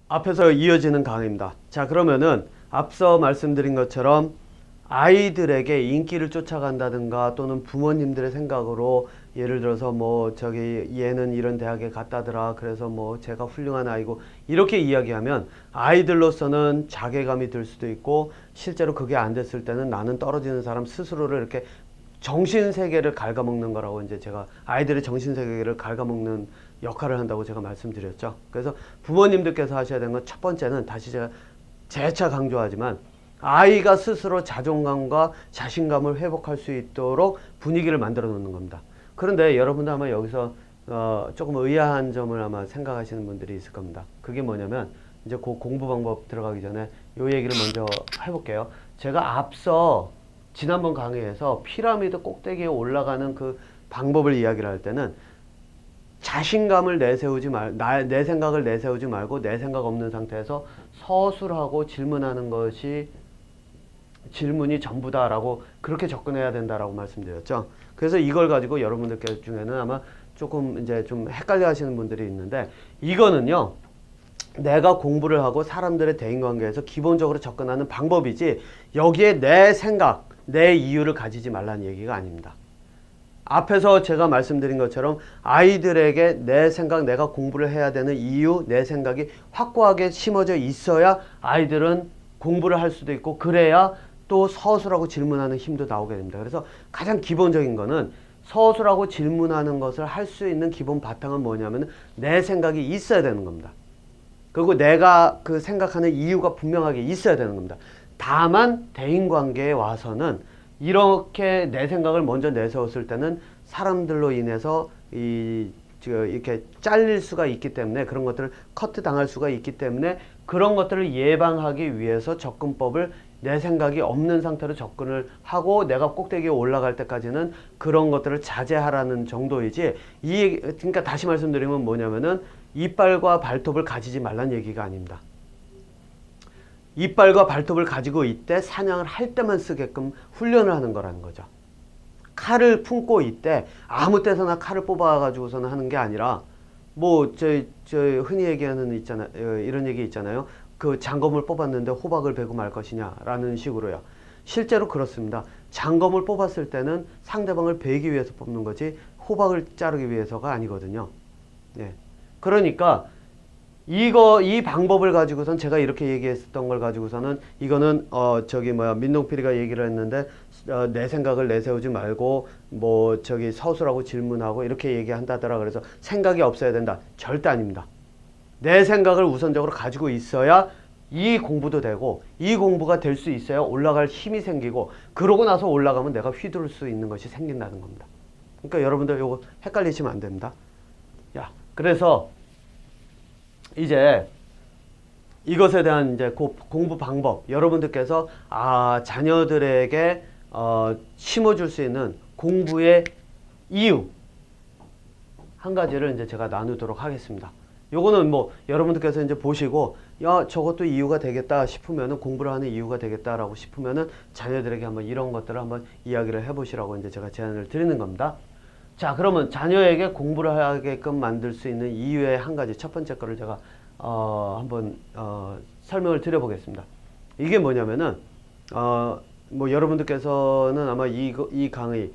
앞에서 이어지는 강의입니다. 자, 그러면은 앞서 말씀드린 것처럼 아이들에게 인기를 쫓아간다든가 또는 부모님들의 생각으로 예를 들어서 뭐 저기 얘는 이런 대학에 갔다더라 그래서 뭐 제가 훌륭한 아이고 이렇게 이야기하면 아이들로서는 자괴감이 들 수도 있고 실제로 그게 안 됐을 때는 나는 떨어지는 사람 스스로를 이렇게 정신세계를 갉아먹는 거라고 이제 제가 아이들의 정신세계를 갉아먹는 역할을 한다고 제가 말씀드렸죠. 그래서 부모님들께서 하셔야 되는 건 첫 번째는 다시 제가 재차 강조하지만 아이가 스스로 자존감과 자신감을 회복할 수 있도록 분위기를 만들어 놓는 겁니다. 그런데 여러분도 아마 여기서 조금 의아한 점을 아마 생각하시는 분들이 있을 겁니다. 그게 뭐냐면 이제 그 공부 방법 들어가기 전에 이 얘기를 먼저 해볼게요. 제가 앞서 지난번 강의에서 피라미드 꼭대기에 올라가는 그 방법을 이야기를 할 때는 자신감을 내세우지 내 생각을 내세우지 말고 내 생각 없는 상태에서 서술하고 질문하는 것이 질문이 전부다라고 그렇게 접근해야 된다라고 말씀드렸죠. 그래서 이걸 가지고 여러분들 중에는 아마 조금 이제 좀 헷갈려 하시는 분들이 있는데 이거는요. 내가 공부를 하고 사람들의 대인관계에서 기본적으로 접근하는 방법이지 여기에 내 생각, 내 이유를 가지지 말라는 얘기가 아닙니다. 앞에서 제가 말씀드린 것처럼 아이들에게 내 생각, 내가 공부를 해야 되는 이유, 내 생각이 확고하게 심어져 있어야 아이들은 공부를 할 수도 있고 그래야 또 서술하고 질문하는 힘도 나오게 됩니다. 그래서 가장 기본적인 거는 서술하고 질문하는 것을 할 수 있는 기본 바탕은 뭐냐면 내 생각이 있어야 되는 겁니다. 그리고 내가 그 생각하는 이유가 분명하게 있어야 되는 겁니다. 다만 대인관계에 와서는 이렇게 내 생각을 먼저 내세웠을 때는 사람들로 인해서 이렇게 잘릴 수가 있기 때문에 그런 것들을 커트 당할 수가 있기 때문에 그런 것들을 예방하기 위해서 접근법을 내 생각이 없는 상태로 접근을 하고 내가 꼭대기에 올라갈 때까지는 그런 것들을 자제하라는 정도이지 그러니까 다시 말씀드리면 뭐냐면은 이빨과 발톱을 가지지 말란 얘기가 아닙니다. 이빨과 발톱을 가지고 있대 사냥을 할 때만 쓰게끔 훈련을 하는 거라는 거죠. 칼을 품고 있대 아무 때서나 칼을 뽑아가지고서는 하는 게 아니라 뭐 저 흔히 얘기하는 이런 얘기 있잖아요. 그 장검을 뽑았는데 호박을 베고 말 것이냐라는 식으로요. 실제로 그렇습니다. 장검을 뽑았을 때는 상대방을 베기 위해서 뽑는 거지 호박을 자르기 위해서가 아니거든요. 예. 그러니까 이 방법을 가지고선 제가 이렇게 얘기했던 걸 가지고서는 이거는 민동필이가 얘기를 했는데 내 생각을 내세우지 말고 뭐 저기 서술하고 질문하고 이렇게 얘기한다더라. 그래서 생각이 없어야 된다. 절대 아닙니다. 내 생각을 우선적으로 가지고 있어야 이 공부도 되고 이 공부가 될 수 있어야 올라갈 힘이 생기고 그러고 나서 올라가면 내가 휘두를 수 있는 것이 생긴다는 겁니다. 그러니까 여러분들 이거 헷갈리시면 안 됩니다. 야, 그래서 이제 이것에 대한 이제 공부 방법 여러분들께서 자녀들에게 심어줄 수 있는 공부의 이유 한 가지를 이제 제가 나누도록 하겠습니다. 요거는 뭐 여러분들께서 이제 보시고 야 저것도 이유가 되겠다 싶으면은 공부를 하는 이유가 되겠다라고 싶으면은 자녀들에게 한번 이런 것들을 한번 이야기를 해보시라고 이제 제가 제안을 드리는 겁니다. 자, 그러면 자녀에게 공부를 하게끔 만들 수 있는 이유의 한 가지 첫 번째 거를 제가 한번 설명을 드려보겠습니다. 이게 뭐냐면은 뭐 여러분들께서는 아마 이 강의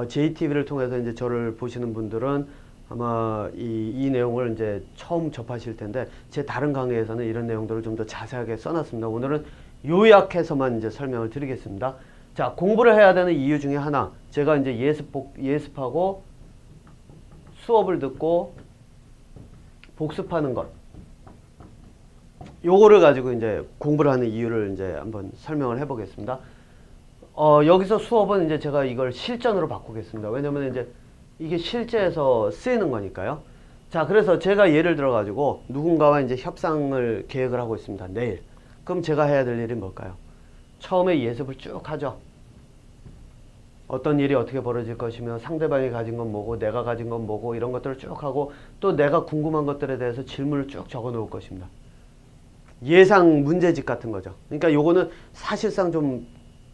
JTB를 통해서 이제 저를 보시는 분들은 아마 이 내용을 이제 처음 접하실 텐데 제 다른 강의에서는 이런 내용들을 좀 더 자세하게 써놨습니다. 오늘은 요약해서만 이제 설명을 드리겠습니다. 자, 공부를 해야 되는 이유 중에 하나 제가 이제 예습하고 수업을 듣고 복습하는 것 요거를 가지고 이제 공부를 하는 이유를 이제 한번 설명을 해 보겠습니다. 여기서 수업은 이제 제가 이걸 실전으로 바꾸겠습니다. 왜냐면 이제 이게 실제에서 쓰이는 거니까요. 자, 그래서 제가 예를 들어 가지고 누군가와 이제 협상을 계획을 하고 있습니다. 내일. 그럼 제가 해야 될 일이 뭘까요? 처음에 예습을 쭉 하죠. 어떤 일이 어떻게 벌어질 것이며 상대방이 가진 건 뭐고 내가 가진 건 뭐고 이런 것들을 쭉 하고 또 내가 궁금한 것들에 대해서 질문을 쭉 적어 놓을 것입니다. 예상 문제집 같은 거죠. 그러니까 요거는 사실상 좀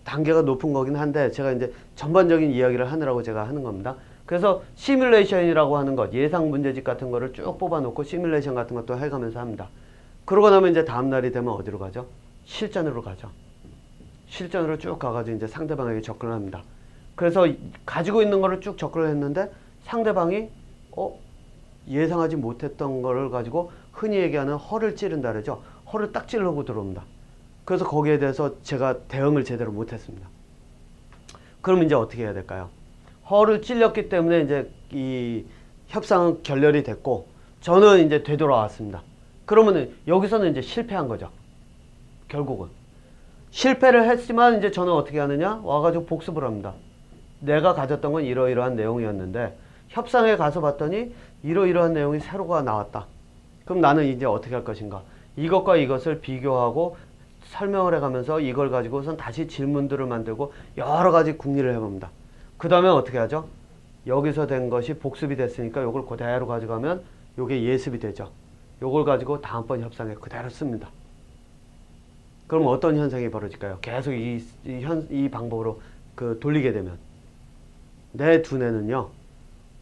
단계가 높은 거긴 한데 제가 이제 전반적인 이야기를 하느라고 제가 하는 겁니다. 그래서 시뮬레이션이라고 하는 것 예상 문제집 같은 거를 쭉 뽑아 놓고 시뮬레이션 같은 것도 해가면서 합니다. 그러고 나면 이제 다음 날이 되면 어디로 가죠? 실전으로 가죠. 실전으로 쭉 가가지고 이제 상대방에게 접근을 합니다. 그래서 가지고 있는 거를 쭉 접근을 했는데 상대방이 예상하지 못했던 거를 가지고 흔히 얘기하는 허를 찌른다 그러죠. 허를 딱 찌르고 들어옵니다. 그래서 거기에 대해서 제가 대응을 제대로 못했습니다. 그럼 이제 어떻게 해야 될까요? 허를 찔렸기 때문에 이제 이 협상은 결렬이 됐고 저는 이제 되돌아왔습니다. 그러면은 여기서는 이제 실패한 거죠. 결국은 실패를 했지만 이제 저는 어떻게 하느냐? 와가지고 복습을 합니다. 내가 가졌던 건 이러이러한 내용이었는데 협상에 가서 봤더니 이러이러한 내용이 새로가 나왔다. 그럼 나는 이제 어떻게 할 것인가? 이것과 이것을 비교하고 설명을 해가면서 이걸 가지고선 다시 질문들을 만들고 여러 가지 궁리를 해봅니다. 그 다음에 어떻게 하죠? 여기서 된 것이 복습이 됐으니까 이걸 그대로 가져가면 이게 예습이 되죠. 이걸 가지고 다음번 협상에 그대로 씁니다. 그럼 어떤 현상이 벌어질까요? 계속 이 방법으로 돌리게 되면 내 두뇌는요,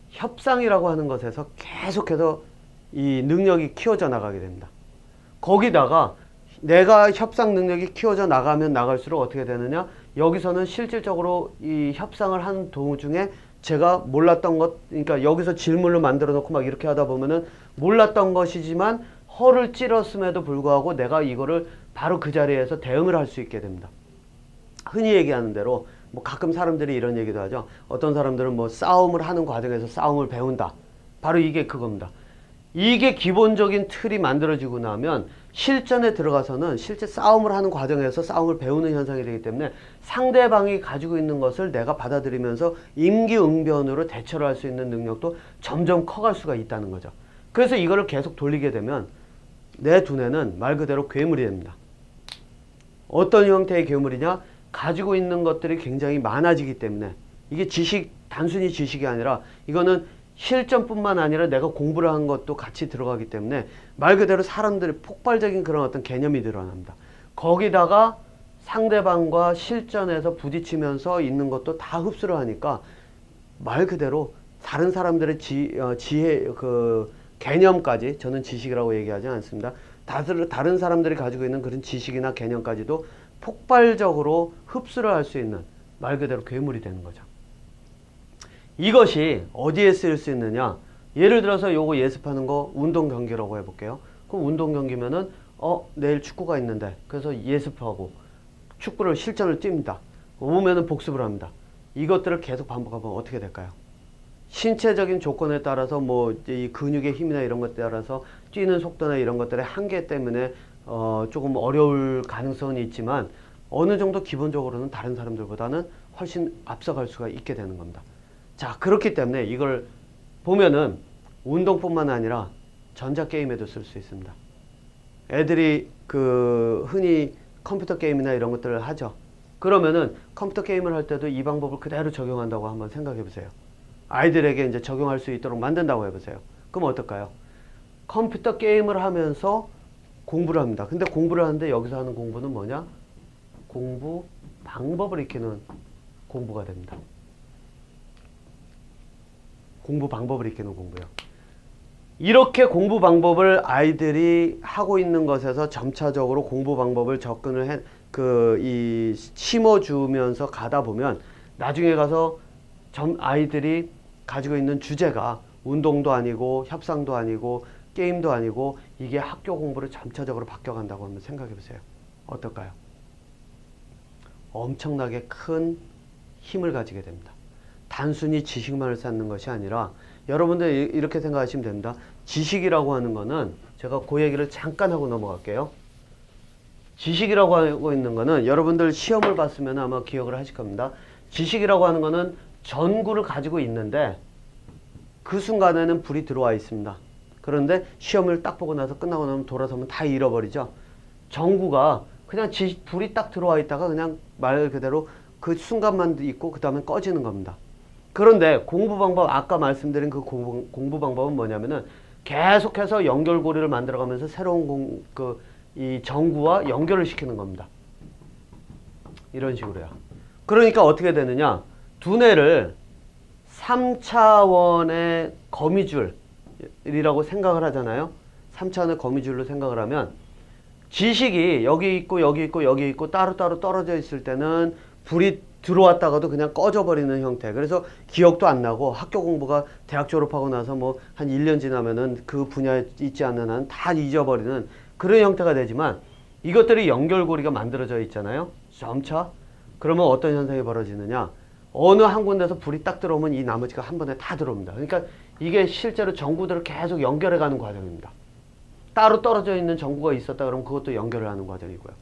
협상이라고 하는 것에서 계속해서 이 능력이 키워져 나가게 됩니다. 거기다가 내가 협상 능력이 키워져 나가면 나갈수록 어떻게 되느냐? 여기서는 실질적으로 이 협상을 하는 도중에 제가 몰랐던 것, 그러니까 여기서 질문을 만들어 놓고 막 이렇게 하다 보면은 몰랐던 것이지만 허를 찔렀음에도 불구하고 내가 이거를 바로 그 자리에서 대응을 할 수 있게 됩니다. 흔히 얘기하는 대로 뭐 가끔 사람들이 이런 얘기도 하죠. 어떤 사람들은 뭐 싸움을 하는 과정에서 싸움을 배운다. 바로 이게 그겁니다. 이게 기본적인 틀이 만들어지고 나면 실전에 들어가서는 실제 싸움을 하는 과정에서 싸움을 배우는 현상이 되기 때문에 상대방이 가지고 있는 것을 내가 받아들이면서 임기응변으로 대처를 할 수 있는 능력도 점점 커갈 수가 있다는 거죠. 그래서 이거를 계속 돌리게 되면 내 두뇌는 말 그대로 괴물이 됩니다. 어떤 형태의 괴물이냐? 가지고 있는 것들이 굉장히 많아지기 때문에 이게 단순히 지식이 아니라 이거는 실전뿐만 아니라 내가 공부를 한 것도 같이 들어가기 때문에 말 그대로 사람들의 폭발적인 그런 어떤 개념이 늘어납니다. 거기다가 상대방과 실전에서 부딪히면서 있는 것도 다 흡수를 하니까 말 그대로 다른 사람들의 지혜, 개념까지, 저는 지식이라고 얘기하지 않습니다. 다른 사람들이 가지고 있는 그런 지식이나 개념까지도 폭발적으로 흡수를 할 수 있는 말 그대로 괴물이 되는 거죠. 이것이 어디에 쓰일 수 있느냐? 예를 들어서 요거 예습하는 거 운동 경기라고 해볼게요. 그럼 운동 경기면은 내일 축구가 있는데 그래서 예습하고 축구를 실전을 뜁니다. 오면은 복습을 합니다. 이것들을 계속 반복하면 어떻게 될까요? 신체적인 조건에 따라서 뭐 이 근육의 힘이나 이런 것에 따라서 뛰는 속도나 이런 것들의 한계 때문에 조금 어려울 가능성은 있지만 어느 정도 기본적으로는 다른 사람들보다는 훨씬 앞서갈 수가 있게 되는 겁니다. 자, 그렇기 때문에 이걸 보면은 운동뿐만 아니라 전자게임에도 쓸 수 있습니다. 애들이 흔히 컴퓨터 게임이나 이런 것들을 하죠. 그러면은 컴퓨터 게임을 할 때도 이 방법을 그대로 적용한다고 한번 생각해 보세요. 아이들에게 이제 적용할 수 있도록 만든다고 해보세요. 그럼 어떨까요? 컴퓨터 게임을 하면서 공부를 합니다. 근데 공부를 하는데 여기서 하는 공부는 뭐냐? 공부 방법을 익히는 공부가 됩니다. 공부 방법을 익히는 공부요. 이렇게 공부 방법을 아이들이 하고 있는 것에서 점차적으로 공부 방법을 접근을 심어주면서 가다 보면 나중에 가서 아이들이 가지고 있는 주제가 운동도 아니고 협상도 아니고 게임도 아니고 이게 학교 공부로 점차적으로 바뀌어간다고 한번 생각해 보세요. 어떨까요? 엄청나게 큰 힘을 가지게 됩니다. 단순히 지식만을 쌓는 것이 아니라 여러분들 이렇게 생각하시면 됩니다. 지식이라고 하는 거는 제가 그 얘기를 잠깐 하고 넘어갈게요. 지식이라고 하고 있는 거는 여러분들 시험을 봤으면 아마 기억을 하실 겁니다. 지식이라고 하는 거는 전구를 가지고 있는데 그 순간에는 불이 들어와 있습니다. 그런데 시험을 딱 보고 나서 끝나고 나면 돌아서면 다 잃어버리죠. 전구가 그냥 불이 딱 들어와 있다가 그냥 말 그대로 그 순간만 있고 그 다음에 꺼지는 겁니다. 그런데 공부 방법, 아까 말씀드린 그 공부 방법은 뭐냐면은 계속해서 연결고리를 만들어가면서 새로운 이 전구와 연결을 시키는 겁니다. 이런 식으로요. 그러니까 어떻게 되느냐? 두뇌를 3차원의 거미줄이라고 생각을 하잖아요. 3차원의 거미줄로 생각을 하면 지식이 여기 있고 여기 있고 여기 있고 따로따로 떨어져 있을 때는 불이 들어왔다가도 그냥 꺼져버리는 형태. 그래서 기억도 안 나고 학교 공부가 대학 졸업하고 나서 뭐 한 1년 지나면은 그 분야에 있지 않는 한 다 잊어버리는 그런 형태가 되지만 이것들이 연결고리가 만들어져 있잖아요. 점차. 그러면 어떤 현상이 벌어지느냐. 어느 한 군데서 불이 딱 들어오면 이 나머지가 한 번에 다 들어옵니다. 그러니까 이게 실제로 전구들을 계속 연결해 가는 과정입니다. 따로 떨어져 있는 전구가 있었다 그러면 그것도 연결을 하는 과정이고요.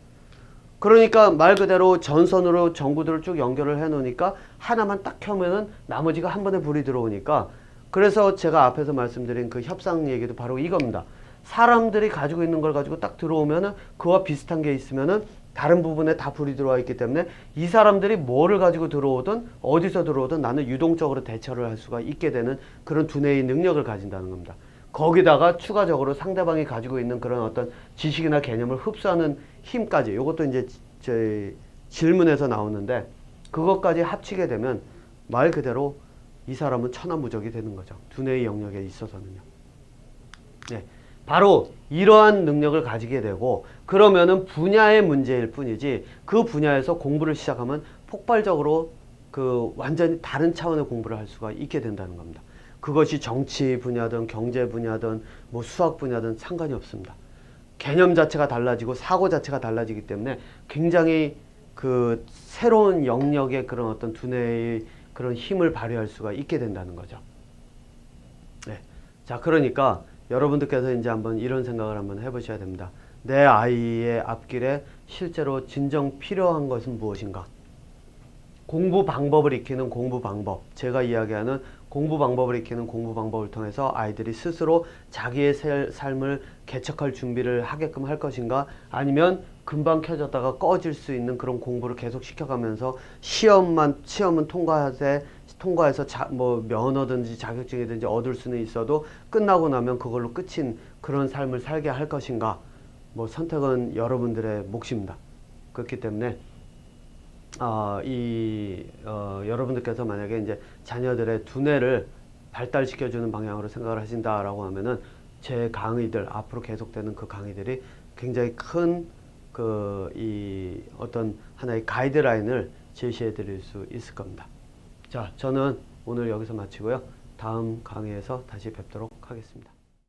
그러니까 말 그대로 전선으로 전구들을 쭉 연결을 해 놓으니까 하나만 딱 켜면은 나머지가 한 번에 불이 들어오니까 그래서 제가 앞에서 말씀드린 그 협상 얘기도 바로 이겁니다. 사람들이 가지고 있는 걸 가지고 딱 들어오면은 그와 비슷한 게 있으면은 다른 부분에 다 불이 들어와 있기 때문에 이 사람들이 뭐를 가지고 들어오든 어디서 들어오든 나는 유동적으로 대처를 할 수가 있게 되는 그런 두뇌의 능력을 가진다는 겁니다. 거기다가 추가적으로 상대방이 가지고 있는 그런 어떤 지식이나 개념을 흡수하는 힘까지 이것도 이제 저희 질문에서 나오는데 그것까지 합치게 되면 말 그대로 이 사람은 천하무적이 되는 거죠. 두뇌의 영역에 있어서는요. 네. 바로 이러한 능력을 가지게 되고 그러면은 분야의 문제일 뿐이지 그 분야에서 공부를 시작하면 폭발적으로 그 완전히 다른 차원의 공부를 할 수가 있게 된다는 겁니다. 그것이 정치 분야든 경제 분야든 뭐 수학 분야든 상관이 없습니다. 개념 자체가 달라지고 사고 자체가 달라지기 때문에 굉장히 그 새로운 영역의 그런 어떤 두뇌의 그런 힘을 발휘할 수가 있게 된다는 거죠. 네. 자, 그러니까 여러분들께서 이제 한번 이런 생각을 한번 해보셔야 됩니다. 내 아이의 앞길에 실제로 진정 필요한 것은 무엇인가? 공부 방법을 익히는 공부 방법. 제가 이야기하는 공부 방법을 익히는 공부 방법을 통해서 아이들이 스스로 자기의 삶을 개척할 준비를 하게끔 할 것인가? 아니면 금방 켜졌다가 꺼질 수 있는 그런 공부를 계속 시켜가면서 시험은 통과해서 뭐 면허든지 자격증이든지 얻을 수는 있어도 끝나고 나면 그걸로 끝인 그런 삶을 살게 할 것인가? 뭐 선택은 여러분들의 몫입니다. 그렇기 때문에 여러분들께서 만약에 이제 자녀들의 두뇌를 발달시켜주는 방향으로 생각을 하신다라고 하면은 제 강의들, 앞으로 계속되는 그 강의들이 굉장히 큰 어떤 하나의 가이드라인을 제시해 드릴 수 있을 겁니다. 자, 저는 오늘 여기서 마치고요. 다음 강의에서 다시 뵙도록 하겠습니다.